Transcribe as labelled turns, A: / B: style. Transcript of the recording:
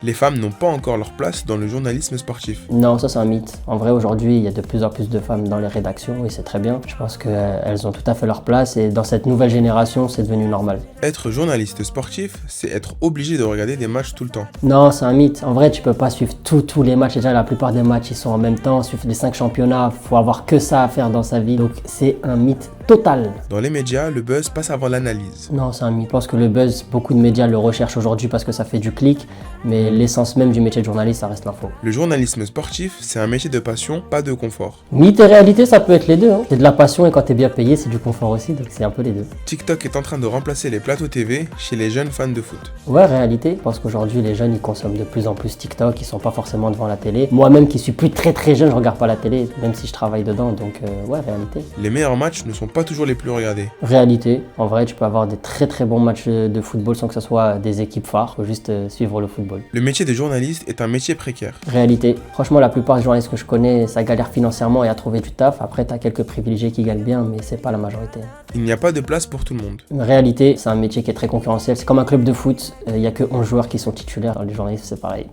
A: Les femmes n'ont pas encore leur place dans le journalisme sportif.
B: Non, ça c'est un mythe. En vrai, aujourd'hui, il y a de plus en plus de femmes dans les rédactions et c'est très bien. Je pense qu'elles ont tout à fait leur place et dans cette nouvelle génération, c'est devenu normal.
A: Être journaliste sportif, c'est être obligé de regarder des matchs tout le temps.
B: Non, c'est un mythe. En vrai, tu peux pas suivre tous les matchs. Déjà, la plupart des matchs, ils sont en même temps. Suivre les 5 championnats, faut avoir que ça à faire dans sa vie. Donc, c'est un mythe total.
A: Dans les médias, le buzz passe avant l'analyse.
B: Non, c'est un mythe. Je pense que le buzz, beaucoup de médias le recherchent aujourd'hui parce que ça fait du clic. Mais l'essence même du métier de journaliste, ça reste l'info.
A: Le journalisme sportif, c'est un métier de passion, pas de confort.
B: Mythe et réalité, ça peut être les deux. C'est de la passion et quand t'es bien payé, c'est du confort aussi. Donc, c'est un peu les deux.
A: TikTok est en train de remplacer les plateaux TV chez les jeunes fans de foot.
B: Ouais, réalité. Je pense qu'aujourd'hui, les jeunes, ils consomment de plus en plus TikTok. Ils sont pas forcément devant la télé. Moi-même, qui suis plus très jeune, je regarde pas la télé, même si je travaille dedans. Donc, ouais, réalité.
A: Les meilleurs matchs ne sont pas toujours les plus regardés.
B: Réalité. En vrai, tu peux avoir des très bons matchs de football sans que ce soit des équipes phares. Faut juste suivre le football.
A: Le métier de journaliste est un métier précaire.
B: Réalité. Franchement, la plupart des journalistes que je connais, ça galère financièrement et à trouver du taf. Après, t'as quelques privilégiés qui gagnent bien, mais c'est pas la majorité.
A: Il n'y a pas de place pour tout le monde.
B: Réalité, c'est un métier qui est très concurrentiel. C'est comme un club de foot. Il y a que 11 joueurs qui sont titulaires. Les journalistes, c'est pareil.